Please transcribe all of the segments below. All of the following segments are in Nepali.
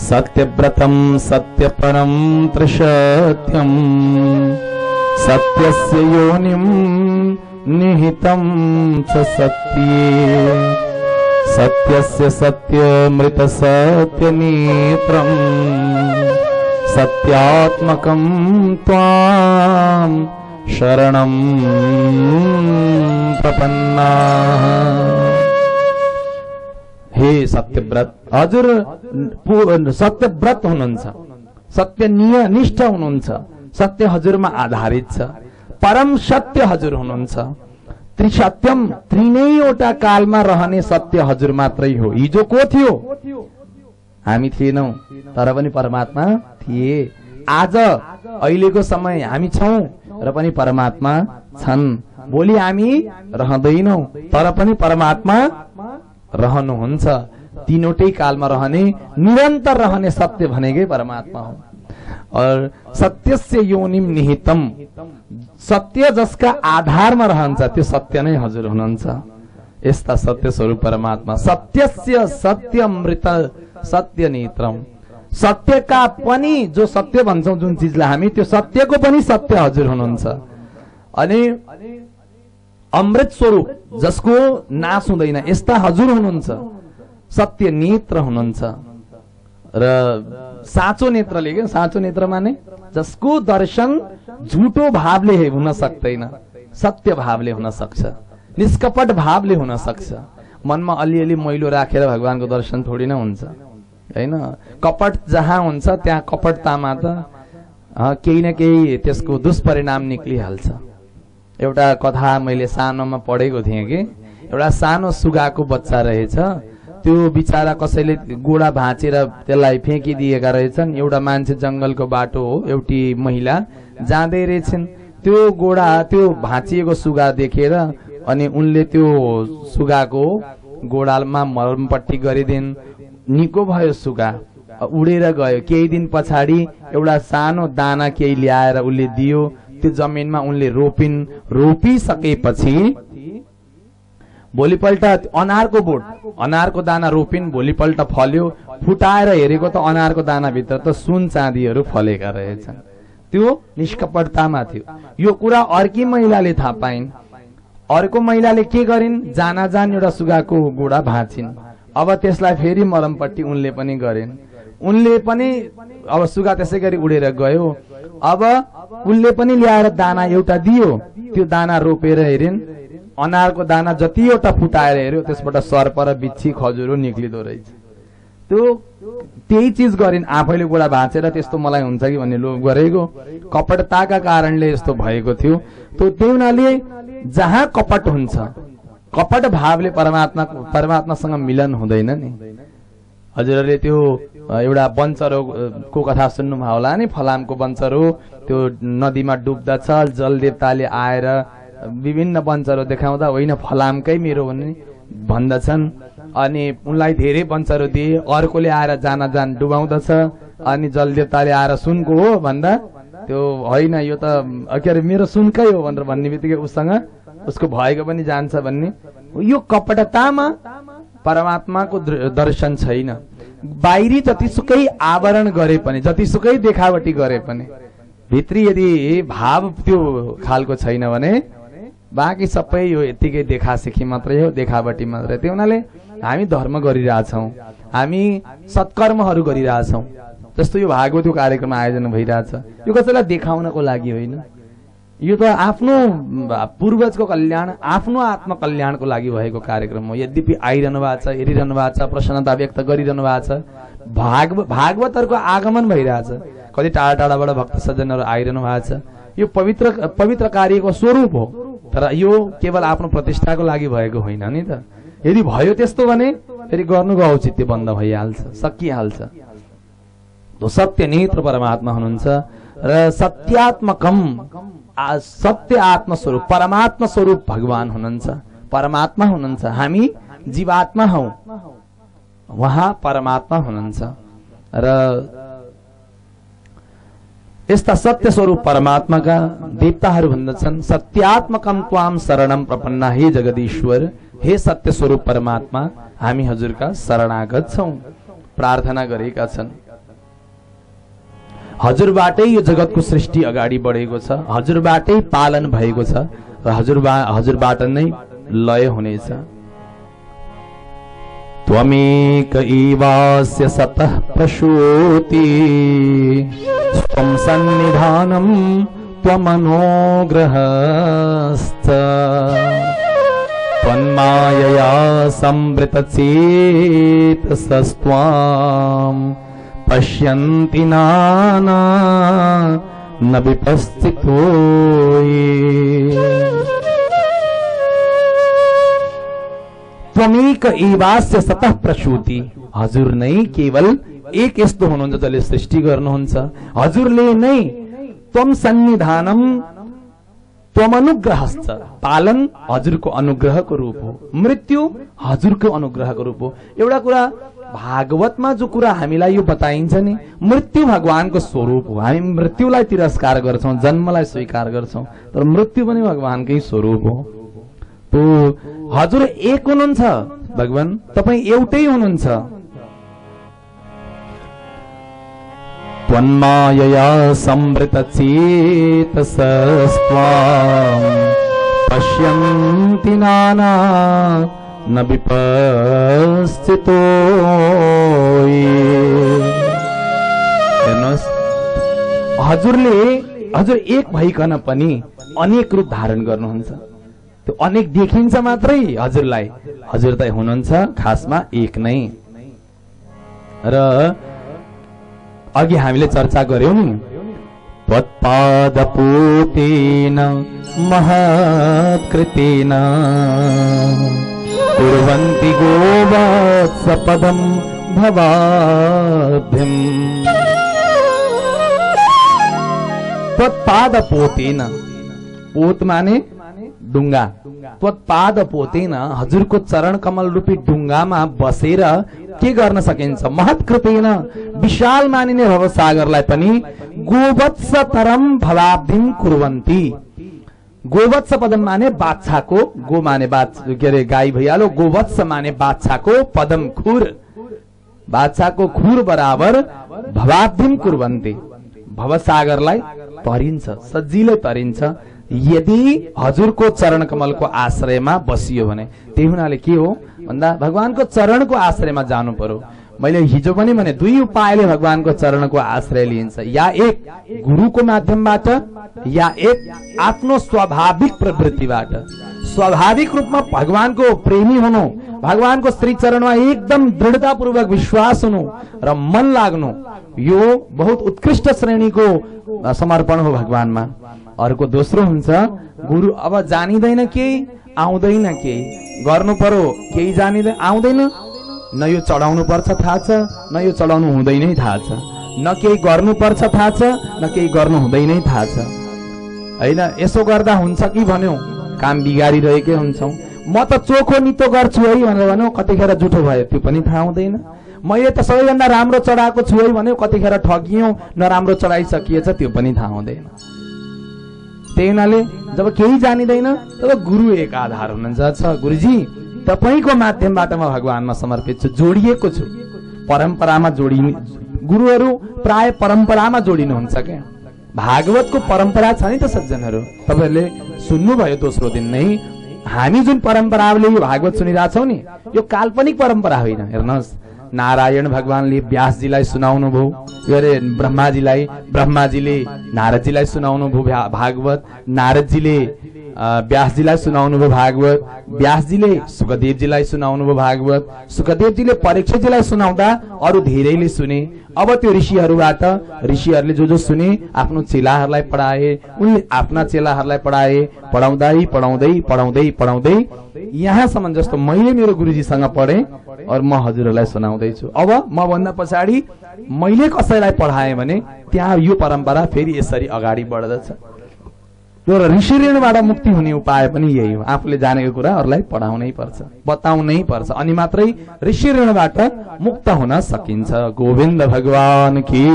सत्यव्रतं सत्यपरं त्रिसत्यं सत्यस्य योनिं निहितं च सत्ये सत्यस्य सत्यमृतसत्यनेत्रं सत्यात्मकं त्वां शरणं प्रपन्नाः। हे सत्यव्रत, हजुर सत्यव्रत हुनुहुन्छ, सत्यनिष्ठ हुनुहुन्छ, सत्य हजुरमा आधारित छ, परम सत्य हजुर हुनुहुन्छ। त्रिसत्यम, त्रिनैवटा कालमा रहने सत्य हजुर मात्रै हो। हिजो को थियो? हामी थिएनौं, तर पनि परमात्मा थिए। आज अहिलेको समय हामी छौं र पनि परमात्मा छन्। भोलि हामी रहँदैनौं तर पनि परमात्मा रहनुहुन्छ। तीनवटै कालमा रहने, निरन्तर रहने सत्य भनेकै परमात्मा हो। और सत्यस्य योनिम निहितम, सत्य जसका आधारमा रहन्छ त्यो सत्य नै हजुर हुनुहुन्छ। यस्ता सत्य स्वरूप परमात्मा। सत्यस्य सत्यमृत सत्य नेत्रम, सत्यका पनि जो सत्य भन्छौं जुन चीजलाई हामी, त्यो सत्यको पनि सत्य हजुर हुनुहुन्छ। अनि अमृत स्वरूप जसको नाश हुँदैन, यस्ता हजुर हुनुहुन्छ। सत्य नेत्र हुनुहुन्छ र साँचो नेत्रले, के साँचो नेत्र माने जसको दर्शन झुटो भावले हुन सक्दैन, सत्य भावले हुन सक्छ, निष्कपट भावले हुन सक्छ। मनमा अलिअलि मैलो राखेर भगवानको दर्शन थोडी न हुन्छ, हैन। कपट जहाँ हुन्छ त्यहाँ कपटतामा त केही न केही त्यसको दुष्परिणाम निक्लिहाल्छ। एउटा कथा मैले सानोमा पढेको थिएँ कि एउटा सानो सुगाको बच्चा रहेछ, त्यो बिचारा कसैले गोडा भाँचेर त्यसलाई फ्याँकिदिएका रहेछन्। एउटा मान्छे जंगलको बाटो हो, एउटी महिला जाँदै रहेछन्, त्यो गोडा त्यो भाँचिएको सुगा देखेर अनि उनले त्यो सुगाको गोडामा मरमपट्टि गरिदिन्। निको भयो, सुगा उडेर गयो। केही दिन पछाडि एउटा सानो दाना केही ल्याएर उनले दियो, त्यो जमिनमा उनले रोपिन्। रोपिसकेपछि भोलिपल्ट अनारको बोट, अनारको दाना रोपिन्, भोलिपल्ट फल्यो। फुटाएर हेरेको त अनारको दाना भित्र त सुन चाँदीहरू फलेका रहेछन्। त्यो निष्कपटतामा थियो। यो कुरा अर्की महिलाले थाहा पाइन्। अर्को महिलाले के गरिन्? जान एउटा सुगाको गोडा भाँचिन्। अब त्यसलाई फेरि मरमपट्टि उनले पनि गरिन्। उनले पनि अब सुगा त्यसै गरी उडेर गयो। अब उनले पनि ल्याएर दाना एउटा दियो, त्यो दाना रोपेर हेरिन्। अनारको दाना जतिवटा फुटाएर हेर्यो त्यसबाट सर्प र बिच्छी खजुरो निक्लिदो रहेछ। त्यो त्यही चीज गरिन्, आफैले गोडा भाँचेर त्यस्तो मलाई हुन्छ कि भन्ने लोभ गरेको, कपटताका कारणले यस्तो भएको थियो। त्यही हुनाले जहाँ कपट हुन्छ, कपट भावले परमात्मासँग मिलन हुँदैन नि। हजुरहरूले त्यो एउटा बन्चरोको कथा सुन्नुभयो होला नि, फलामको बन्चरो त्यो नदीमा डुब्दछ, जल देवताले आएर विभिन्न बन्चरो देखाउँदा होइन फलामकै मेरो भन्दछन्। अनि उनलाई धेरै बन्चरो दिए, अर्कोले आएर जान डुबाउँदछ, अनि जल देवताले आएर सुनको हो भन्दा त्यो होइन यो त के अरे मेरो सुनकै हो भनेर भन्ने बित्तिकै उसँग उसको भएको पनि जान्छ भन्ने। यो कपटतामा परमात्माको दर्शन छैन। बाहिरी जतिसुकै आवरण गरे पनि, जतिसुकै देखावटी गरे पनि, भित्री यदि भाव त्यो खालको छैन भने बाँकी सबै यो यतिकै देखासेखी मात्रै हो, देखावटी मात्रै। त्यो हुनाले हामी धर्म गरिरहेछौँ, हामी सत्कर्महरू गरिरहेछौँ। जस्तो यो भागवतको कार्यक्रम आयोजना भइरहेछ, यो कसैलाई देखाउनको लागि होइन, यो त आफ्नो पूर्वजको कल्याण, आफ्नो आत्मकल्याणको लागि भएको कार्यक्रम हो। यद्यपि आइरहनु भएको छ, हेरिरहनु भएको छ, प्रसन्नता व्यक्त गरिरहनु भएको छ, भागवतहरूको आगमन भइरहेछ, कति टाढा टाढाबाट भक्त सज्जनहरू आइरहनु भएको छ। यो पवित्र कार्यको स्वरूप हो, तर यो केवल आफ्नो प्रतिष्ठाको लागि भएको होइन नि त। यदि भयो त्यस्तो भने फेरि गर्नुको औचित्य बन्द भइहाल्छ, सकिहाल्छ। सत्य नेत्र परमात्मा हुनुहुन्छ र सत्यात्मकम, सत्य आत्मस्वरूप परमात्मा स्वरूप भगवान हुनुहुन्छ, परमात्मा हुनुहुन्छ। हामी जीवात्मा हौ, उहाँ परमात्मा हुनुहुन्छ। र यस्ता सत्य स्वरूप परमात्माका देवताहरू भन्दछन्, सत्यात्मकम त्वाम शरणम प्रपन्ना, हे जगदीश्वर, हे सत्य स्वरूप परमात्मा, हामी हजुरका शरणागत छौं, प्रार्थना गरेका छन्। हजुरबाटै यो जगतको सृष्टि अगाडि बढेको छ, हजुरबाटै पालन भएको छ र हजुरबाट नै लय हुनेछ। त्वमेक एवास्य सतः प्रसूति त्वं सन्निधानं त्वमनुग्रहश्च त्वन्मायया संवृतचेतसस्त्वां पश्यन्ति नाना न विपस्थितो ये। त्वमेक एवास्य सतः प्रसूति, हजुर नै केवल एक यस्तो हुनुहुन्छ जसले सृष्टि गर्नुहुन्छ, हजुरले नै त्वम सन्निधानम त्वम अनुग्रहश्च, पालन हजुरको अनुग्रहको रूप हो, मृत्यु हजुरको अनुग्रहको रूप हो। एउटा कुरा भागवतमा जो कुरा हामीलाई यो बताइन्छ नि, मृत्यु भगवानको स्वरूप हो। हामी मृत्युलाई तिरस्कार गर्छौं, जन्मलाई स्वीकार गर्छौं, तर मृत्यु पनि भगवानकै स्वरूप हो। तो हजुर एक हुनुहुन्छ भगवान, तपाई एउटै हुनुहुन्छ। त्वन्मायया संवृतचेतसस्त्वां पश्यन्ति नाना न विपस्थितो ये। हेर्नुहोस्, हजुर एक भइकन पनि अनेक रूप धारण गर्नुहुन्छ। त्यो अनेक देखिन्छ मात्रै हजुरलाई, हजुर त हुनुहुन्छ खासमा एक नै। र अघि हामीले चर्चा गर्यौं नि, त्वत्पादपूतेन महत्कृतेन कुर्वन्ति गोवत्सपदं भवाभ्यम्। त्वत्पादपोतेन, पोत माने डुङ्गा, त्वत्पादपोतेन हजुरको चरण कमल रूपी डुङ्गामा बसेर के गर्न सकिन्छ? महत्कृतेन, विशाल मानिने भवसागरलाई पनि गोवत्सतरम भवाब्धिम कुर्वन्ति। गोवत्स पदम माने बाछाको, गो माने के अरे गाई भइहाल्यो, गोवत्स माने बाछाको पदम खुर, बाछाको खुर बराबर भवाब्धिम कुर्वन्ति, भवसागरलाई तरिन्छ, सजिलै तरिन्छ यदि हजुरको चरण कमलको आश्रयमा बसियो भने। त्यही हुनाले के हो भन्दा भगवानको चरणको आश्रयमा जानु पर्यो। मैले हिजो पनि भने दुई उपायले भगवानको चरणको आश्रय लिइन्छ, या एक गुरुको माध्यमबाट, या एक आफ्नो स्वाभाविक प्रवृत्तिबाट। स्वाभाविक रूपमा भगवानको प्रेमी हुनु, भगवानको श्री चरणमा एकदम दृढतापूर्वक विश्वास हुनु र मन लाग्नु, यो बहुत उत्कृष्ट श्रेणीको समर्पण हो भगवानमा। अर्को दोस्रो हुन्छ गुरु अब जानिदैन केही, आउँदैन केही, गर्नु पर्यो केही जानिदैन, आउँदैन, न यो चढाउनु पर्छ थाहा छ, न यो चढाउनु हुँदैन थाहा छ, न केही गर्नु पर्छ थाहा छ, न केही गर्नु हुँदैन थाहा छ। हैन, यसो गर्दा हुन्छ कि भन्यो काम बिगारिरहेकै हुन्छौ। म त चोखो नितो गर्छु है भनेर भन्यो, कतिखेर जुठो भयो त्यो पनि थाहा हुँदैन। मैले त सबैभन्दा राम्रो चढाएको छु है भन्यो, कतिखेर ठगियौ, नराम्रो चढाइसकिएछ त्यो पनि थाहा हुँदैन। त्यही हुनाले जब केही जानिदैन तब गुरु एक आधार हुनुहुन्छ। गुरुजी तपाईको माध्यमबाट म भगवानमा समर्पित छु, जोडिएको छु, परम्परामा जोडिनु। गुरुहरू प्राय परम्परामा जोडिनुहुन्छ क्या। भागवतको परम्परा छ नि त सज्जनहरू, तपाईहरुले सुन्नुभयो दोस्रो दिन नै। हामी जुन परम्पराले यो भागवत सुनिरहेछौं नि, यो काल्पनिक परम्परा होइन। हेर्नुहोस्, नारायण भगवानले व्यासजीलाई सुनाउनु भयो, अरे ब्रह्माजीले नारदजीलाई सुनाउनु भयो भागवत, नारदजीले व्यासजीलाई सुनाउनु भयो भागवत, व्यासजीले सुखदेवजीलाई सुनाउनु भयो भागवत, सुखदेवजीले परीक्षितजीलाई सुनाउँदा अरू धेरैले सुने। अब त्यो ऋषिहरूले जो सुने आफ्नो चेलाहरूलाई पढाए, उनले आफ्ना चेलाहरूलाई पढाए, पढाउँदै यहाँसम्म जस्तो मैले मेरो गुरुजीसँग पढे और म हजुरहरूलाई सुनाउँदैछु। अब म भन्दा पछाडि मैले कसैलाई पढाएँ भने त्यहाँ यो परम्परा फेरि यसरी अगाडि बढ्दछ। र ऋषि ऋणबाट मुक्ति हुने उपाय पनि यही हो, आफूले जानेको कुरा अरूलाई पढाउनै पर्छ, बताउनै पर्छ, अनि मात्रै ऋषि ऋणबाट मुक्त हुन सकिन्छ। गोविन्द भगवान की।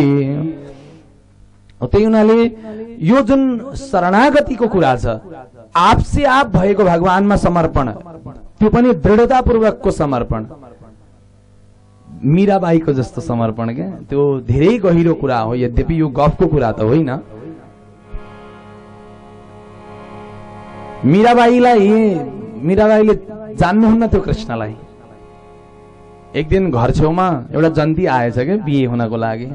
त्यही हुनाले यो जुन शरणागतिको कुरा छ, आपसे आप भएको भगवानमा समर्पण, त्यो पनि दृढतापूर्वकको समर्पण। मीराबाईको जस्तो समर्पण क्या, त्यो धेरै गहिरो कुरा हो। यद्यपि यो गफको कुरा त होइन। मीराबाईले जान्नुहुन्न त्यो कृष्णलाई। एक दिन घर छेउमा एउटा जन्ती आएछ क्या बिहे हुनको लागि।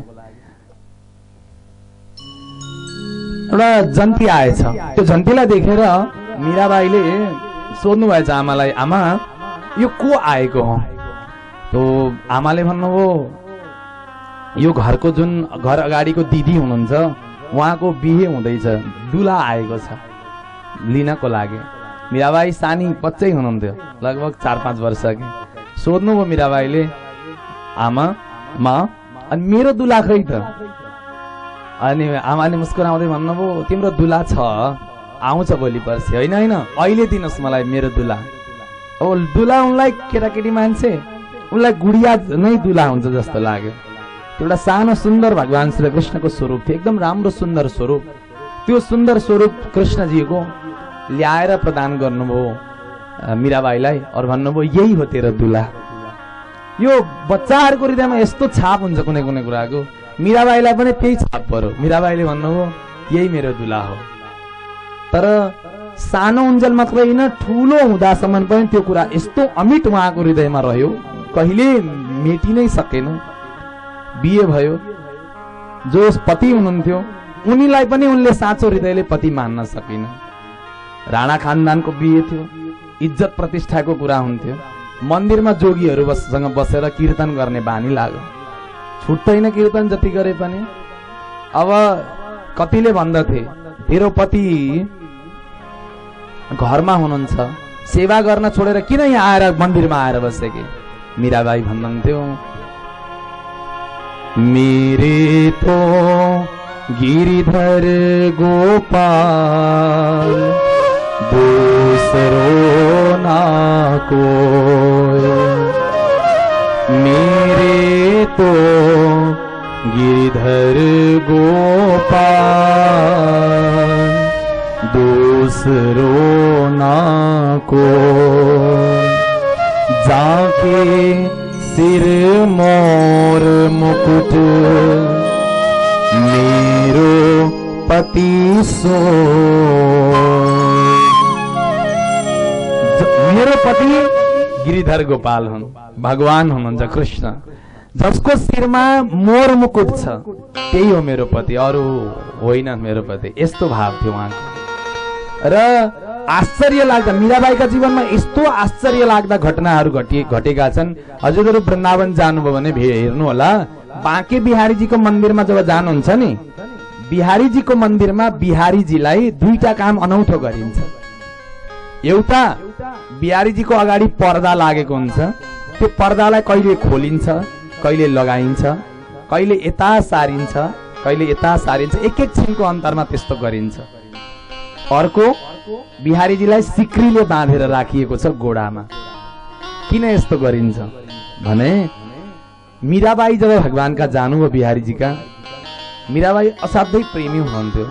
एउटा जन्ती आएछ, त्यो जन्तीलाई देखेर मीराबाईले सोध्नु भएछ आमालाई, आमा यो को आएको हो? त्यो आमाले भन्नुभयो यो घरको जुन घर अगाडिको दिदी हुनुहुन्छ उहाँको बिहे हुँदैछ, दुला आएको छ लिनको लागि। मीराबाई सानी बच्चै हुनुहुन्थ्यो, लगभग 4-5 वर्षकी। सोध्नुभयो मीराबाईले, आमा अनि मेरो दुला खै त? अनि आमाले मुस्कुराउँदै भन्नुभयो तिम्रो दुला छ, आउँछ भोलि पर्सि। होइन अहिले दिनुहोस् मलाई मेरो दुला। अब दुला उनलाई केटाकेटी मान्छे, उनलाई गुडिया नै दुला हुन्छ जस्तो लाग्यो। एउटा सानो सुन्दर भगवान श्री कृष्णको स्वरूप थियो, एकदम राम्रो सुन्दर स्वरूप। त्यो सुन्दर स्वरूप कृष्णजीको ल्याएर प्रदान गर्नुभयो मीराबाईलाई। और भन्नुभयो यही हो तेरो दुला। यो बच्चाहरूको हृदयमा यस्तो छाप हुन्छ कुनै कुनै कुराको। मीराबाईलाई पनि त्यही छाप पर्यो। मीराबाईले भन्नुभयो यही मेरो दुला हो। तर सानो उन्जेल मात्रै होइन, ठुलो हुँदासम्म पनि त्यो कुरा यस्तो अमिट उहाँको हृदयमा रह्यो, कहिले मेटि नै सकेन। बिहे भयो, जो पति हुनुहुन्थ्यो उनीलाई पनि उनले साँचो हृदयले पति मान्न सकिन। राणा खानदानको बिहे थियो, इज्जत प्रतिष्ठाको कुरा हुन्थ्यो। मन्दिरमा जोगीहरूसँग बसेर कीर्तन गर्ने बानी लाग्यो, छुट्दैन कीर्तन जति गरे पनि। अब कतिले भन्दथे तेरो पति घरमा हुनुहुन्छ, सेवा गर्न छोडेर किन यहाँ आएर मन्दिरमा आएर बसेके? मीराबाई भन्नुहुन्थ्यो मेरे तो गिरिधर गोपाल दूसरो ना कोई, मेरे तो गिरिधर गोपाल दूसरो ना कोई, जाके सिर मोर मुकुट मेरो पति सो। मेरो पति गिरिधर गोपाल हुन्, भगवान हुनुहुन्छ कृष्ण, जसको शिरमा मोर मुकुट छ त्यही हो मेरो पति, अरू होइन मेरो पति। यस्तो भाव थियो उहाँको। र आश्चर्य लाग्दा मीराबाईका जीवनमा यस्तो आश्चर्य लाग्दा घटनाहरू घटेका छन्। हजुरहरू वृन्दावन जानुभयो भने हेर्नु होला, बाँके बिहारीजीको मन्दिरमा जब जानुहुन्छ नि, बिहारीजीको मन्दिरमा बिहारीजीलाई दुईटा काम अनौठो गरिन्छ। एउटा, बिहारीजीको अगाडि पर्दा लागेको हुन्छ, त्यो पर्दालाई कहिले खोलिन्छ, कहिले लगाइन्छ, कहिले यता सारिन्छ, कहिले यता सारिन्छ, एक छिनको अन्तरमा त्यस्तो गरिन्छ। अर्को, बिहारीजीलाई सिक्रीले बाँधेर राखिएको छ गोडामा। किन यस्तो गरिन्छ भने मीराबाई जब भगवानका जानुभयो बिहारीजीका, मीराबाई असाध्यै प्रेमी हुनुहुन्थ्यो।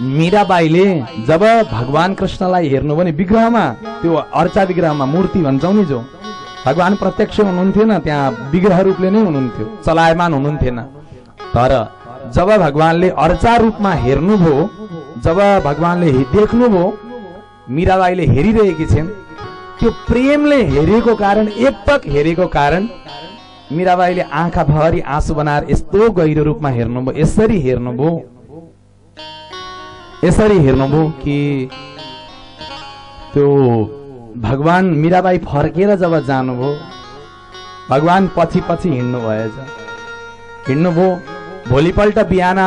मीराबाईले जब भगवान कृष्णलाई हेर्नुभयो नि विग्रहमा, त्यो अर्चा विग्रहमा, मूर्ति भन्छौँ नि, जो भगवान प्रत्यक्ष हुनुहुन्थेन, त्यहाँ विग्रह रूपले नै हुनुहुन्थ्यो, चलायमान हुनुहुन्थेन। तर जब भगवानले अर्चा रूपमा हेर्नुभयो, जब भगवानले देख्नुभयो, मीराबाईले हेरिरहेकी छिन्, त्यो प्रेमले हेरेको कारण, एकपक हेरेको कारण मीराबाईले आँखा भरि आँसु बनाएर यस्तो गहिरो रूपमा हेर्नुभयो। यसरी हेर्नुभयो कि त्यो भगवान, मीराबाई फर्केर जब जानुभयो, भगवान पछि पछि हिँड्नुभयो। भोलिपल्ट बिहान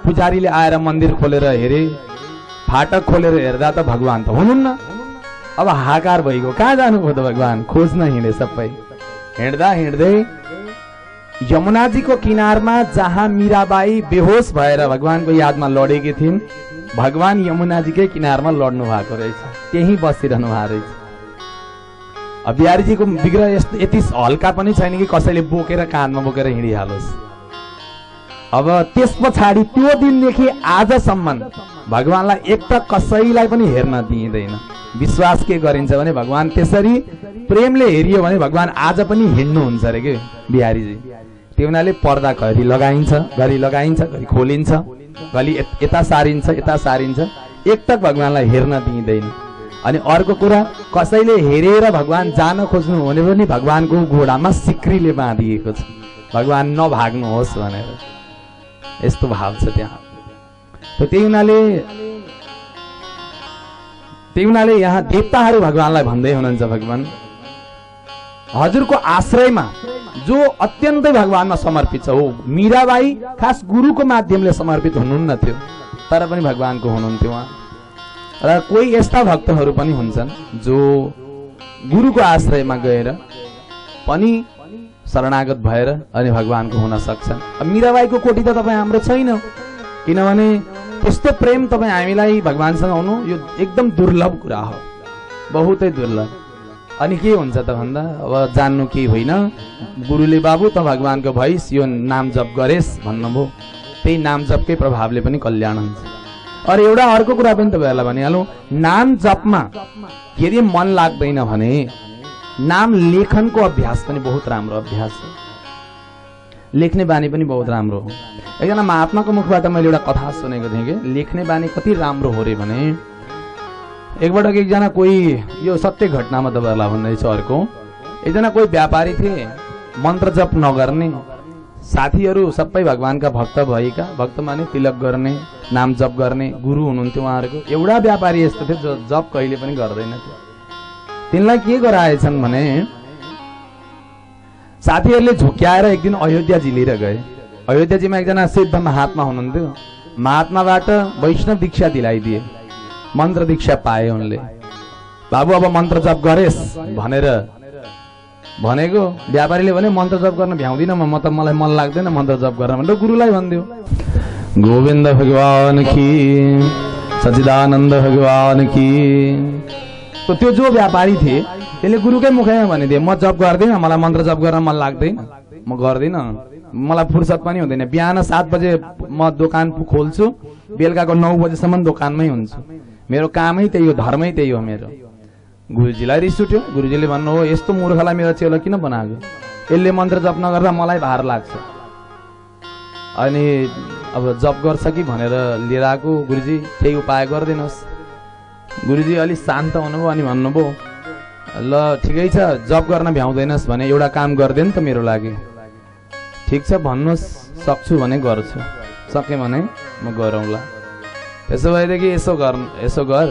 पुजारीले आएर मन्दिर खोलेर हेरे, फाटक खोलेर हेर्दा त भगवान त हुनुहुन्न। अब हाकार भइगयो, कहाँ जानुभयो त भगवान? खोज्न हिँडे सबै। हिँड्दा हिँड्दै यमुनाजीको किनारमा जहाँ मीराबाई बेहोस भएर भगवानको यादमा लडेकी थिइन्, भगवान यमुनाजीकै किनारमा लड्नु भएको रहेछ, त्यही बसिरहनु भएको रहेछ। बिहारीजीको विग्रह यति हल्का पनि छैन कि कसैले बोकेर काँधमा बोकेर हिँडिहालोस्। अब त्यस पछाडि त्यो दिनदेखि आजसम्म भगवानलाई एक त कसैलाई पनि हेर्न दिइँदैन। विश्वास के गरिन्छ भने भगवान त्यसरी प्रेमले हेरियो भने भगवान आज पनि हिँड्नुहुन्छ अरे के बिहारीजी। त्यो हुनाले पर्दा घरि लगाइन्छ, घरि खोलिन्छ, घरि यता सारिन्छ, यता सारिन्छ, एकटक भगवानलाई हेर्न दिइँदैन। अनि अर्को कुरा, कसैले हेरेर भगवान जान खोज्नु भने पनि भगवानको घोडामा सिक्रीले बाँधिएको छ, भगवान नभाग्नुहोस् भनेर, यस्तो भाव छ त्यहाँ। त्यही हुनाले यहाँ देवताहरू भगवानलाई भन्दै हुनुहुन्छ, भगवान हजुरको आश्रयमा जो अत्यन्तै भगवानमा समर्पित छ, हो मीराबाई खास गुरुको माध्यमले समर्पित हुनुहुन्न थियो तर पनि भगवानको हुनुहुन्थ्यो उहाँ। र कोही यस्ता भक्तहरू पनि हुन्छन् जो गुरुको आश्रयमा गएर पनि शरणागत भएर अनि भगवानको हुन सक्छन्। अब मीराबाईको कोटी त तपाईँ हाम्रो छैन, किनभने त्यस्तो प्रेम तपाईँ हामीलाई भगवानसँग हुनु यो एकदम दुर्लभ कुरा हो, बहुतै दुर्लभ। अनि के हुन्छ त भन्दा अब जान्नु केही होइन, गुरुले बाबु त भगवानको भइस यो नाम जप गरेस् भन्नुभयो, त्यही नाम जपकै प्रभावले पनि कल्याण हुन्छ। अरे एउटा अर्को कुरा पनि तपाईँहरूलाई भनिहालौँ, नाम जपमा यदि मन लाग्दैन भने नाम लेखनको अभ्यास पनि बहुत राम्रो अभ्यास हो, लेख्ने बानी पनि बहुत राम्रो हो। एकजना महात्माको मुखबाट मैले एउटा कथा सुनेको थिएँ कि लेख्ने बानी कति राम्रो हो रे भने, एकपटक एकजना कोही, यो सत्य घटनामा तपाईँहरूलाई भन्दैछु, अर्को एकजना कोही व्यापारी थिए, मन्त्र जप नगर्ने, साथीहरू सबै भगवानका भक्त भएका, भक्त माने तिलक गर्ने, नाम जप गर्ने गुरु हुनुहुन्थ्यो उहाँहरूको। एउटा व्यापारी यस्तो थियो जो जप कहिले पनि गर्दैनथ्यो। तिनलाई के गराएछन् भने साथीहरूले झुक्याएर एक दिन अयोध्याजी लिएर गए। अयोध्याजीमा एकजना सिद्ध महात्मा हुनुहुन्थ्यो, महात्माबाट वैष्णव दीक्षा दिलाइदिए, मन्त्र दीक्षा पाए उनले। बाबु अब मन्त्र जप गरेस् भनेर भनेको, व्यापारीले भने मन्त्र जप गर्न भ्याउँदिनँ म त, मलाई मन लाग्दैन मन्त्र जप गर्न भनेर गुरुलाई भनिदियो। गोविन्द भगवान की, सच्चिदानन्द भगवान की। तो त्यो जो व्यापारी थिए त्यसले गुरुकै मुखैमा भनिदिए, म जप गर्दिनँ, मलाई मन्त्र जप गर्न मन लाग्दैन, म गर्दिनँ, मलाई फुर्सद पनि हुँदैन, बिहान 7 बजे म दोकान खोल्छु, बेलुकाको 9 बजेसम्म दोकानमै हुन्छु, मेरो कामै त्यही हो, धर्मै त्यही हो मेरो। गुरुजीलाई रिस उठ्यो। गुरुजीले भन्नु हो यस्तो मूर्खलाई मेरो चेलो किन बनाएको, यसले मन्त्र जप नगर्दा मलाई भार लाग्छ। अनि अब जप गर्छ कि भनेर लिएर आएको, गुरुजी केही उपाय गरिदिनुहोस्। गुरुजी अलिक शान्त हुनुभयो अनि भन्नुभयो, ल ठिकै छ, जप गर्न भ्याउँदैनस् भने एउटा काम गरिदिनु त मेरो लागि। ठिक छ भन्नुहोस्, सक्छु भने गर्छु, सकेँ भने म गरौँला। त्यसो भएदेखि यसो गर,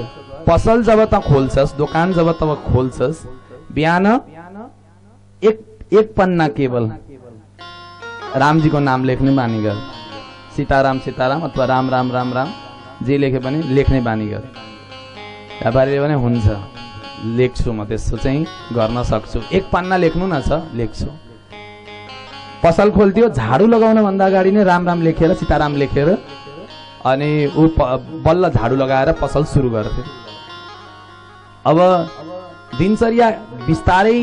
पसल जब त खोल्छस्, दोकान जब तब खोल्छस्, बिहान एक पन्ना केवल रामजीको नाम लेख्ने बानी गर, सीताराम सीताराम अथवा राम राम राम राम जे लेखे पनि लेख्ने बानी गर। व्यापारीले भने हुन्छ, लेख्छु, म त्यसो चाहिँ गर्न सक्छु, 1 पन्ना लेख्नु न छ, लेख्छु। पसल खोल्थ्यो, झाडु लगाउन भन्दा अगाडि नै राम राम लेखेर, सीताराम लेखेर अनि ऊ बल्ल झाडु लगाएर पसल सुरु गर्थ्यो। अब दिनचर्या बिस्तारै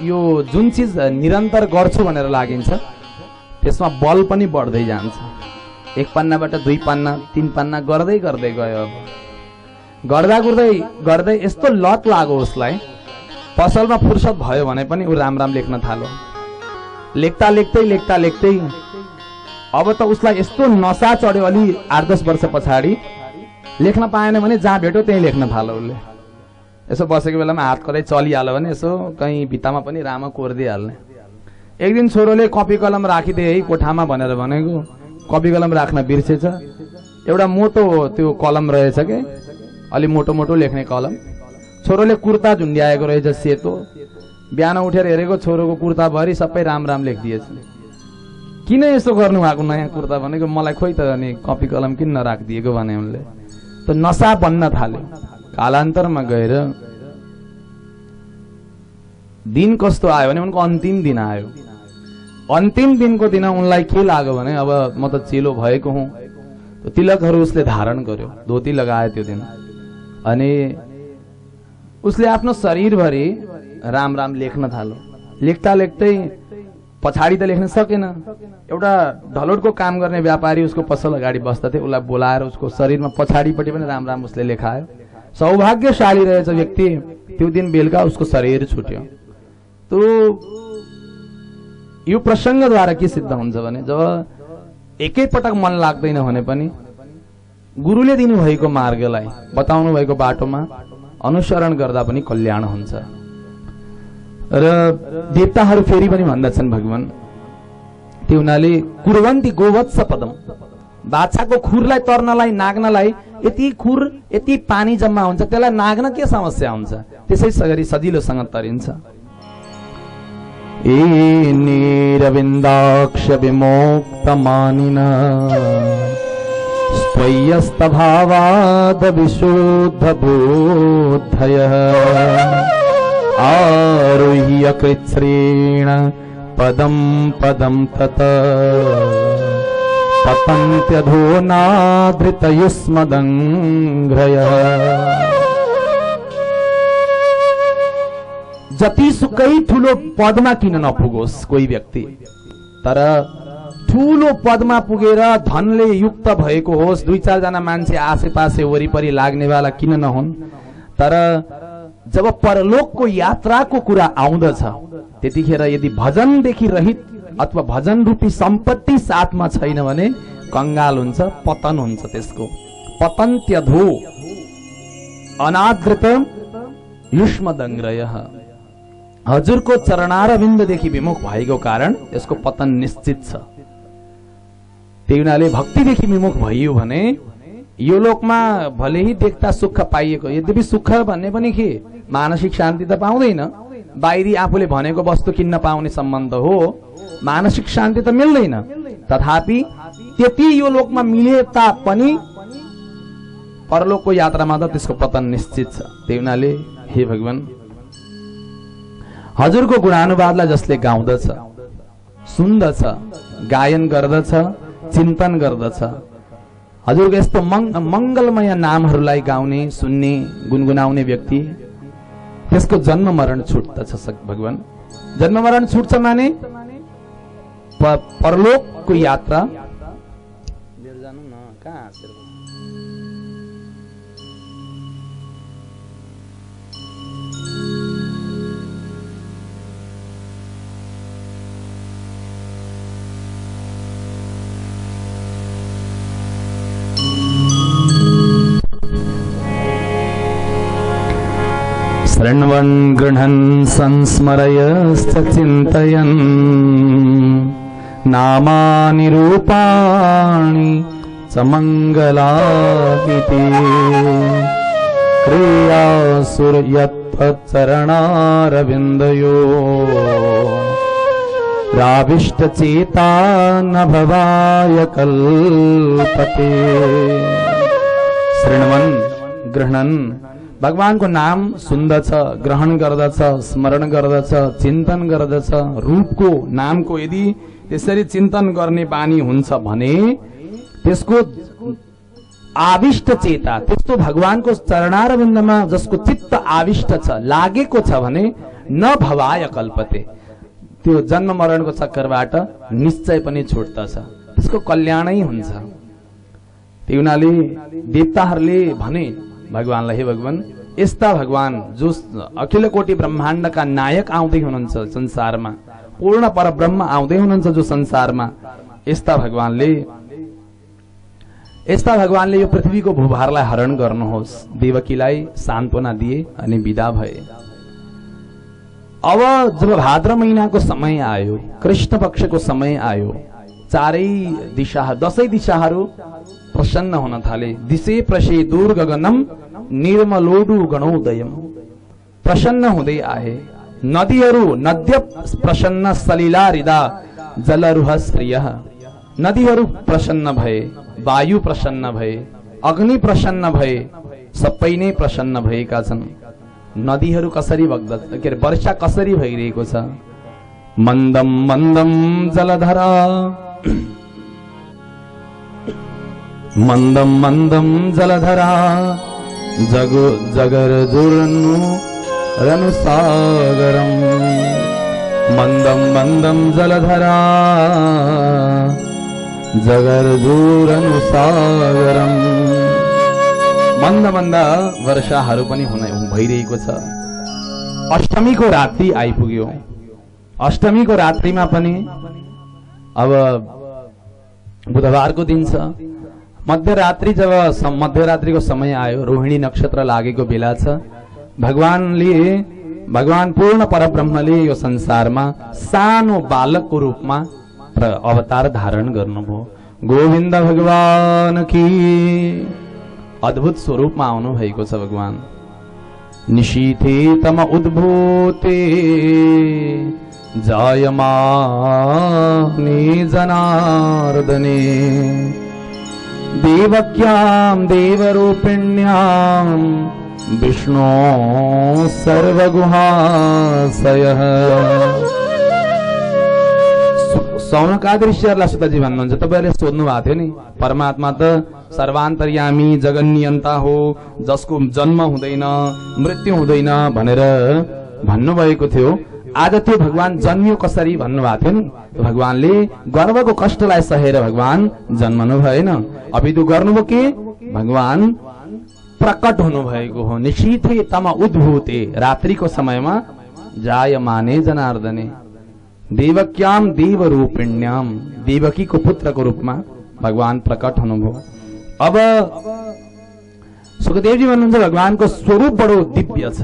यो जुन चिज निरन्तर गर्छु भनेर लागिन्छ त्यसमा बल पनि बढ्दै जान्छ। 1 पन्नाबाट 2 पन्ना 3 पन्ना गर्दै गर्दै गयो। अब गर्दै यस्तो लत लाग्यो उसलाई, पसलमा फुर्सद भयो भने पनि ऊ राम राम लेख्न थाल्यो। लेख्दा लेख्दै अब त उसलाई यस्तो नसा चढ्यो, अलि 8-10 वर्ष पछाडि लेख्न पाएन भने जहाँ भेट्यो त्यही लेख्न थाल्यो उसले। यसो बसेको बेलामा हात कतै चलिहाल्यो भने यसो कहीँ भित्तामा पनि राम कोरिदिइहाल्ने। एक दिन छोरोले कपी कलम राखिदिए है कोठामा भनेर भनेको, कपी कलम राख्न बिर्सेछ। एउटा मोटो त्यो कलम रहेछ के, अलि मोटो मोटो लेख्ने कलम। छोरोले कुर्ता झुन्ड्याएको रहेछ सेतो, बिहान उठेर हेरेको छोरोको कुर्ताभरि सबै राम राम लेखिदिएछ। किन यसो गर्नु भएको नयाँ कुर्ता भनेको, मलाई खोइ त अनि कपी कलम किन नराखिदिएको भने उनले। त नसा बन्न थाल्यो। कालान्तरमा गएर दिन कस्तो आयो भने उनको अन्तिम दिन आयो। अन्तिम दिनको दिन उनलाई के लाग्यो भने अब म त चेलो भएको हुँ। तिलकहरू उसले धारण गर्यो, धोती लगायो त्यो दिन। अनि उसले आफ्नो शरीरभरि राम राम लेख्न थाल्यो। लेख्दै पछाडि त लेख्न सकेन। एउटा ढलोटको काम गर्ने व्यापारी उसको पसल अगाडि बस्दथे, उसलाई बोलाएर उसको शरीरमा पछाडिपट्टि पनि राम राम उसले लेखायो। सौभाग्यशाली रहेछ व्यक्ति, त्यो दिन बेलुका उसको शरीर छुट्यो। तो यो प्रसङ्गद्वारा के सिद्ध हुन्छ भने जब एकैपटक मन लाग्दैन भने पनि गुरुले दिनुभएको मार्गलाई, बताउनु भएको बाटोमा अनुसरण गर्दा पनि कल्याण हुन्छ। र देवताहरू फेरि पनि भन्दछन् भगवान, त्यो हुनाले कुर्वन्ती गोवत्स पदम, बाछाको खुरलाई तर्नलाई नाग्नलाई यति खुर यति पानी जम्मा हुन्छ, त्यसलाई नाग्न के समस्या हुन्छ, त्यसै गरी सजिलोसँग तरिन्छ। ए निरविन्दाक्ष विमोक्त मानिना स्वयस्तभावाद विशुद्ध बोधयः आरुह्य कृच्छ्रेण पदं पदं तत पतन्त्यधोनादृतयुष्मदङ्घ्रयः। जतिसुकै ठुलो पदमा किन नपुगोस् कोही व्यक्ति, तर ठुलो पदमा पुगेर धनले युक्त भएको होस्, 2-4 जना मान्छे आसेपासे वरिपरि लाग्नेवाला किन नहुन्, तर जब परलोकको यात्राको कुरा आउँदछ त्यतिखेर यदि भजनदेखि रहित अथवा भजन रूपी सम्पत्ति साथमा छैन भने कंगाल हुन्छ, पतन हुन्छ। त्यसको पतन्त्यधो अनादृत युष्मदङ्ग्रयः, हजुरको चरणारविन्ददेखि विमुख भएको कारण यसको पतन निश्चित छ। त्यही हुनाले भक्तिदेखि विमुख भइयो भने यो लोकमा भले ही देख्दा सुख पाइएको, यद्यपि सुख भन्ने पनि के मानसिक शान्ति त पाउँदैन, बाहिरी आफूले भनेको वस्तु किन्न पाउने सम्बन्ध हो, मानसिक शान्ति त मिल्दैन। तथापि त्यति यो लोकमा मिले तापनि परलोकको यात्रामा त त्यसको पतन निश्चित छ। त्यही हुनाले हे भगवान, हजुरको गुणानुवादलाई जसले गाउँदछ, सुन्दछ, गायन गर्दछ, चिन्तन गर्दछ, हजुरको यस्तो मंगलमय नामहरूलाई गाउने, सुन्ने, गुनगुनाउने व्यक्ति, त्यसको जन्म मरण छुट्दछ भगवान। जन्म मरण छुट्छ माने परलोकको यात्रा। शृण्वन् गृह्णन् संस्मरयश्च चिन्तयन् नामानि रूपाणि च मङ्गलानि क्रियासुर्यत्तच्चरणारविन्दयो राविष्टचेता न भवाय कल्पते। शृण्वन् गृह्णन्, भगवान को नाम सुन्दछ, ग्रहण गर्दछ, स्मरण गर्दछ, चिन्तन गर्दछ। रूपको नामको यदि त्यसरी चिन्तन गर्ने बानी हुन्छ भने त्यसको आविष्ट चेता, त्यस्तो भगवानको चरणारविन्दमा जसको चित्त आविष्ट छ, लागेको छ भने न भवाय कल्पते, त्यो जन्म मरणको चक्करबाट निश्चय पनि छुट्दछ, त्यसको कल्याणै हुन्छ। त्यही हुनाले देवताहरूले भने भगवानलाई, हे भगवान, यस्ता भगवान जो अखिल कोटि ब्रह्माण्डका नायक आउँदै हुनुहुन्छ संसारमा, पूर्ण परब्रह्म आउँदै हुनुहुन्छ जो संसारमा, यस्ता भगवानले यो पृथ्वीको भूभारलाई हरण गर्नुहोस्। देवकीलाई सांत्वना दिए अनि विदा भए। अब जब भाद्र महिनाको समय आयो, कृष्ण पक्षको समय आयो, चारै दिशा, 10 दिशाहरू प्रसन्न हुन थाले। दिशे प्रशे दूर गगनम निर्मलोडु गणोदयम, प्रसन्न हुँदै आए। नदीहरू नद्य प्रसन्न सलिला हृदा जलरुह श्रिय, नदीहरू प्रसन्न भए, वायु प्रसन्न भए, अग्नि प्रसन्न भए, सबै नै प्रसन्न भएका छन्। नदीहरू कसरी बग्दछ, के अरे वर्षा कसरी भइरहेको छ। मन्दम मन्दम जलधरा, मन्दम मन्दम जलधरा जगर जुर्नु रनु सागरम मन्दं मन्दं जलधरा जगर्जूरनुसागरम्। मन्द मन्द वर्षाहरू पनि भइरहेको छ। अष्टमीको रात्रि आइपुग्यो। अष्टमीको रात्रिमा पनि अब बुधबारको दिन छ। मध्यरात्रि जब मध्यरात्रिको समय आयो, रोहिणी नक्षत्र लागेको बेला छ। भगवान पूर्ण परब्रह्मले यो संसारमा सानो बालकको रूपमा अवतार धारण गर्नुभयो। गोविन्द भगवान की अद्भुत स्वरूपमा आउनु भएको छ भगवान। निशीथे तम उद्भूते जायमाने जनार्दने देवक्यां देवरूपिण्यां विष्णु सर्वगुहाशयः। सौनकादि ऋषिहरुलाई सुतजी भन्नुहुन्छ, तपाईहरुले सोध्नु भएको थियो नि, परमात्मा त सर्वान्तर्यामी जगन्नियन्ता हो, जसको जन्म हुँदैन मृत्यु हुँदैन भनेर भन्नुभएको थियो। आज त्यो भगवान जन्मियो कसरी भन्नुभएको थियो नि। भगवानले गर्भको कष्टलाई सहेर भगवान जन्मनु भएन, अपितु गर्नुभयो के भगवान प्रकट हुनु भएको हो। निशीथे तम उद्भूते, रात्रिको समयमा जायमाने जनार्दने देवक्याम देवरूपिण्याम, देवकीको पुत्रको रूपमा भगवान प्रकट हुनुभयो। अब सुखदेवजी भन्नुहुन्छ भगवानको स्वरूप बडो दिव्य छ।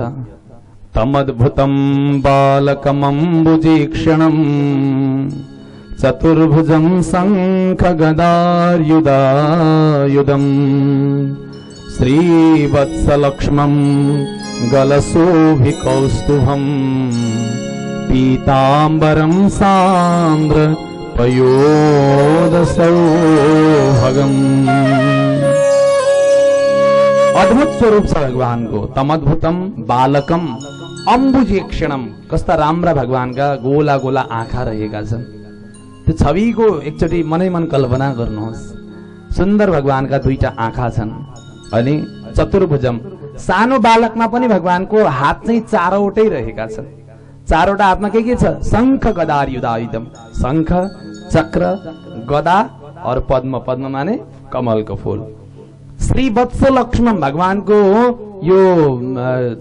तमद्भुतं बालकमम्बुजीक्षणं चतुर्भुजं शङ्खगदायुधायुधं श्रीवत्सलक्ष्मं गलशोभिकौस्तुभं पीताम्बरं सान्द्र पयोदसौभगम्। अद्भुत स्वरूप छ भगवानको। तमद्भुतम बालकम अम्बुजेक्षणम, कस्ता राम्रा भगवानका गोला गोला आँखा रहेका छन्। त्यो छविको एकचोटि मनै मन कल्पना गर्नुहोस्। सुन्दर भगवानका दुईटा आँखा छन्। अनि चतुर्भुजम, सानो बालकमा पनि भगवानको हात चाहिँ चारवटै रहेका छन्। चारवटा हातमा के छ? शङ्ख गदायुधायुधम, शङ्ख चक्र गदा और पद्म, पद्म माने कमलको फूल। श्री वत्स लक्ष्मण, भगवानको यो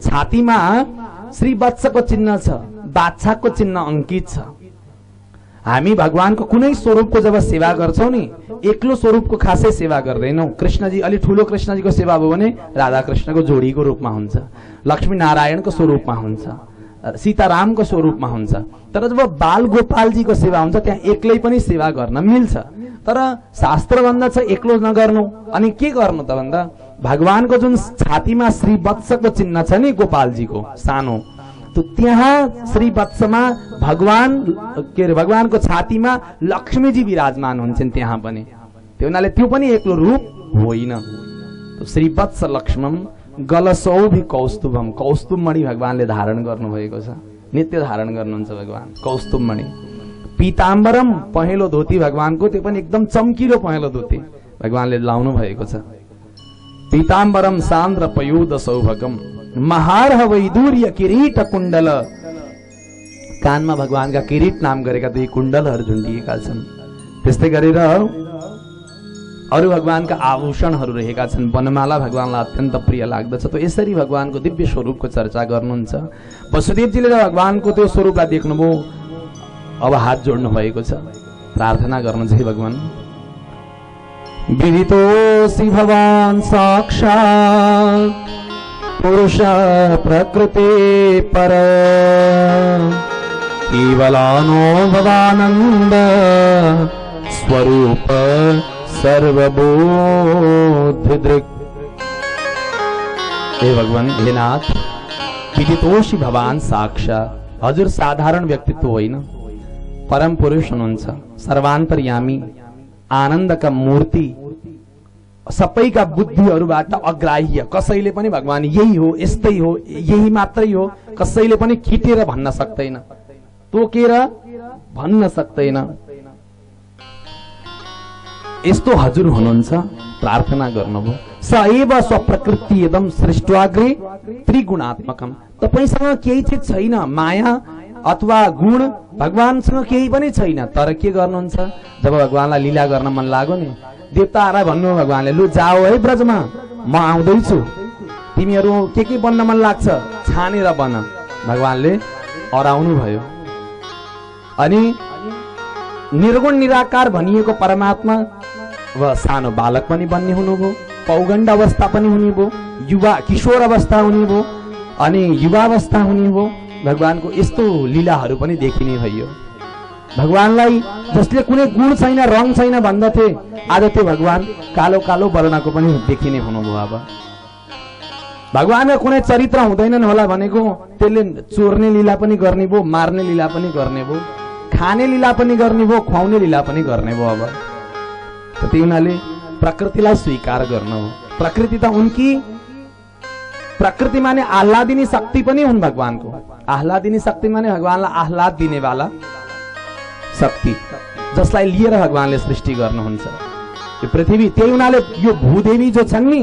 छातीमा श्री वत्सको चिन्ह छ, बाछाको चिन्ह अंकित छ। हामी भगवानको कुनै स्वरूपको जब सेवा गर्छौं नि, एक्लो स्वरूपको खासै सेवा गर्दैनौं। कृष्णजी अलि ठुलो कृष्णजीको सेवा भयो भने राधा कृष्णको जोडीको रूपमा हुन्छ, लक्ष्मी नारायणको स्वरूपमा हुन्छ, सीतारामको स्वरूपमा हुन्छ। तर जब बाल गोपालजीको सेवा हुन्छ त्यहाँ एक्लै पनि सेवा गर्न मिल्छ। तर शास्त्र भन्दछ एक्लो नगर्नु। अनि के गर्नु त भन्दा भगवानको जुन छातीमा श्री वत्सको चिन्ह छ नि गोपालजीको सानो, तो त्यहाँ श्री वत्समा भगवान के रे भगवानको छातीमा लक्ष्मीजी विराजमान हुन्छन् त्यहाँ पनि। त्यो हुनाले त्यो पनि एक्लो रूप होइन। तो श्री वत्स लक्ष्मम गलसौभि कौस्तुभम, कौस्तुभमणि भगवानले धारण गर्नु भएको छ, नित्य धारण गर्नुहुन्छ भगवान कौस्तुभमणि। पीताम्बरम, पहेँलो धोती भगवानको, त्यो पनि एकदम चम्किलो पहेँलो धोती भगवानले लाउनु भएको छ। पीताम्बरम सान्द्र पयोद सौभगम महारह वैदूर्य किरीट कुण्डल, कानमा भगवानका किरीट नाम गरेका दुई कुण्डलहरू झुन्डिएका छन्। त्यस्तै गरेर अरु भगवानका आभूषणहरू रहेका छन्। वनमाला भगवानलाई अत्यन्त प्रिय लाग्दछ। त यसरी भगवानको दिव्य स्वरूपको चर्चा गर्नुहुन्छ। वसुदेवजीले भगवानको त्यो स्वरूपलाई देख्नुभयो, अब हात जोड्नु भएको छ, प्रार्थना गर्नुहुन्छ हे भगवान। विदितोऽसि भवान् साक्षात् पुरुष प्रकृते पर, केवलानुभवानन्द स्वरूप सर्वबोधदृक्। हे भगवान, हे नाथ, विदितोऽसि भवान् साक्षात्, हजुर साधारण व्यक्तित्व होइन, परम पुरुष हुनुहुन्छ, सर्वान्तर्यामी, आनन्दका मूर्ति, सबैका बुद्धिहरूबाट अग्राह्य। कसैले पनि भगवान यही हो, यस्तै हो, यही मात्रै हो कसैले पनि खिटेर भन्न सक्दैन, तोकेर भन्न सक्दैन। यस्तो हजुर हुनुहुन्छ, प्रार्थना गर्नुभयो। स एव स्वप्रकृति एकदम सृष्टाग्रे त्रिगुणात्मकम, तपाईसँग केही चाहिँ छैन, माया अथवा गुण भगवानसँग केही पनि छैन, तर के गर्नुहुन्छ जब भगवानलाई लीला गर्न मन लाग्यो नि, देवताहरूलाई भन्नु भगवानले लु जाओ है ब्रजमा, म आउँदैछु, तिमीहरू के बन्न मन लाग्छ छानेर बन। भगवानले अराउनु भयो। अनि निर्गुण निराकार भनिएको परमात्मा व सानो बालक पनि बन्ने हुनुभयो, पौगण्ड अवस्था पनि हुने भयो, युवा किशोर अवस्था हुने भयो, अनि युवावस्था हुने भयो। भगवानको यस्तो लीलाहरू पनि देखिने भयो। भगवानलाई जसले कुनै गुण छैन रङ छैन भन्दथे, आज त्यो भगवान कालो कालो वर्णको पनि देखिने हुनुभयो। अब भगवानको कुनै चरित्र हुँदैनन् होला भनेको त्यसले चोर्ने लीला पनि गर्ने भयो, मार्ने लीला पनि गर्ने भयो, खाने लीला पनि गर्ने भयो, खुवाउने लीला पनि गर्ने भयो। अब त्यही हुनाले प्रकृतिलाई स्वीकार गर्नु हो। प्रकृति त उनकी, प्रकृति माने आह्लादिनी शक्ति पनि हुन् भगवानको। आह्लादिनी शक्ति माने भगवानलाई आह्लाद दिने वाला शक्ति, जसलाई लिएर भगवानले सृष्टि गर्नुहुन्छ यो पृथ्वी। त्यही हुनाले यो भूदेवी जो छन् नि,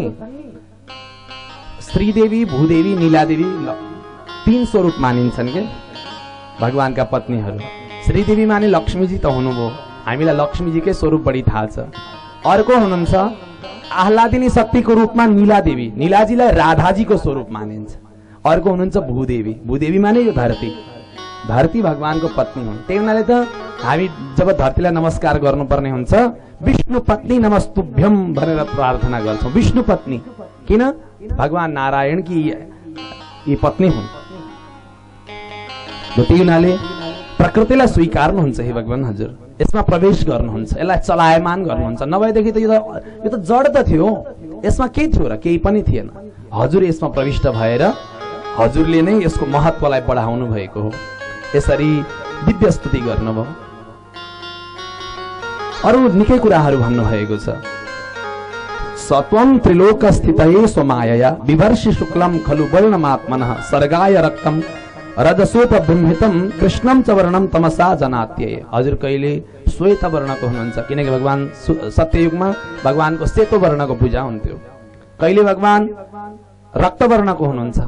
श्रीदेवी, भूदेवी, नीलादेवी, 3 स्वरूप मानिन्छन् के भगवानका पत्नीहरू। श्रीदेवी माने लक्ष्मीजी त हुनुभयो, हामीलाई लक्ष्मीजीकै स्वरूप बढी थाहा छ। अर्को हुनुहुन्छ आह्लादिनी शक्तिको रूपमा नीलादेवी, नीलाजीलाई राधाजीको स्वरूप मानिन्छ। अर्को हुनुहुन्छ भूदेवी, भूदेवी माने यो धरती, धरती भगवानको पत्नी हुन्। त्यही हुनाले त हामी जब धरतीलाई नमस्कार गर्नुपर्ने हुन्छ विष्णु पत्नी नमस्तुभ्यम भनेर प्रार्थना गर्छौँ। विष्णु पत्नी किन? भगवान नारायण की यी पत्नी हुन्। त्यही हुनाले प्रकृतिलाई स्वीकार्नुहुन्छ हे भगवान हजुर, यसमा प्रवेश गर्नुहुन्छ, यसलाई चलायमान गर्नुहुन्छ। नभएदेखि त यो त जड त थियो, यसमा के थियो र? केही पनि थिएन। हजुर यसमा प्रविष्ट भएर हजुरले नै यसको महत्त्वलाई बढाउनु भएको हो। यसरी दिव्य स्तुति गर्नुभयो। अरु निकै कुराहरू भन्नुभएको छ। सत्वं त्रिलोक स्थितये स्वमायया विभर्षि शुक्लम खलु वर्णमात्मनः सर्गाय रक्तम रजसोपबृंहितम कृष्णम च वर्णम तमसा जनात्यये। हजुर कहिले श्वेत वर्णको हुनुहुन्छ, किनकि भगवान सत्ययुगमा भगवानको सेतो वर्णको पूजा हुन्थ्यो। कहिले भगवान रक्त वर्णको हुनुहुन्छ,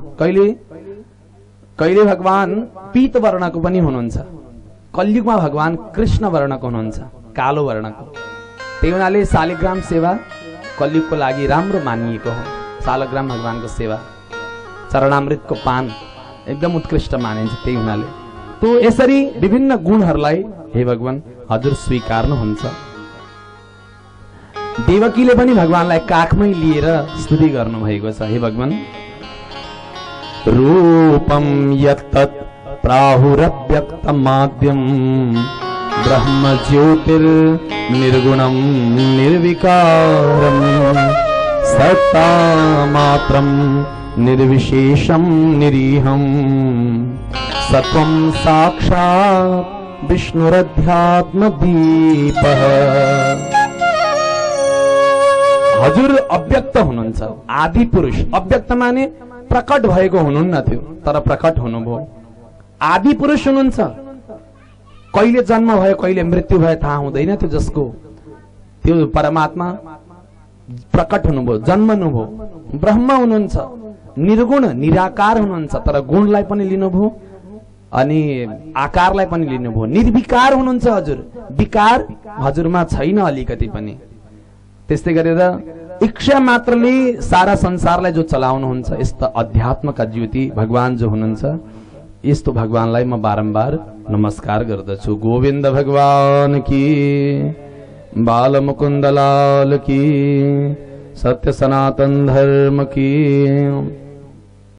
कहिले भगवान पीत वर्णको पनि हुनुहुन्छ। कलियुगमा भगवान कृष्ण वर्णको हुनुहुन्छ, कालो वर्णको। त्यही हुनाले शालिग्राम सेवा कलियुगको लागि राम्रो मानिएको हो। शालिग्राम भगवानको सेवा, चरणामृतको पान एकदम उत्कृष्ट मानिन्छ। त्यही हुनाले तो यसरी विभिन्न गुणहरूलाई हे भगवान हजुर स्वीकार्नुहुन्छ। देवकीले पनि भगवानलाई काखमै लिएर स्तुति गर्नु भएको छ। हे भगवान रूपम यत्तत् प्राहुरव्यक्तमाद्यं ब्रह्म ज्योतिर्निर्गुणं निर्विकारं सत्ता मात्रं निर्विशेषं निरीहं सत्वं साक्षात् विष्णुरध्यात्मदीपः। हजुर अव्यक्त हुनुहुन्छ, आदि पुरुष। अव्यक्त माने प्रकट भएको हुनुहुन्न थियो, तर प्रकट हुनुभयो। आदि पुरुष हुनुहुन्छ, कहिले जन्म भयो कहिले मृत्यु भयो थाहा हुँदैन थियो जसको, त्यो परमात्मा प्रकट हुनुभयो, जन्मनुभयो। ब्रह्म हुनुहुन्छ, निर्गुण निराकार हुनुहुन्छ, तर गुणलाई पनि लिनुभयो अनि आकारलाई पनि लिनुभयो। निर्विकार हुनुहुन्छ हजुर, विकार हजुरमा छैन अलिकति पनि। त्यस्तै गरेर इच्छा मात्रले सारा संसारलाई जो चलाउनुहुन्छ यस्ता अध्यात्मका ज्योति भगवान जो हुनुहुन्छ, यस्तो भगवानलाई म बारम्बार नमस्कार गर्दछु। गोविन्द भगवान की, बाल मुकुन्द लाल की, सत्य सनातन धर्म की।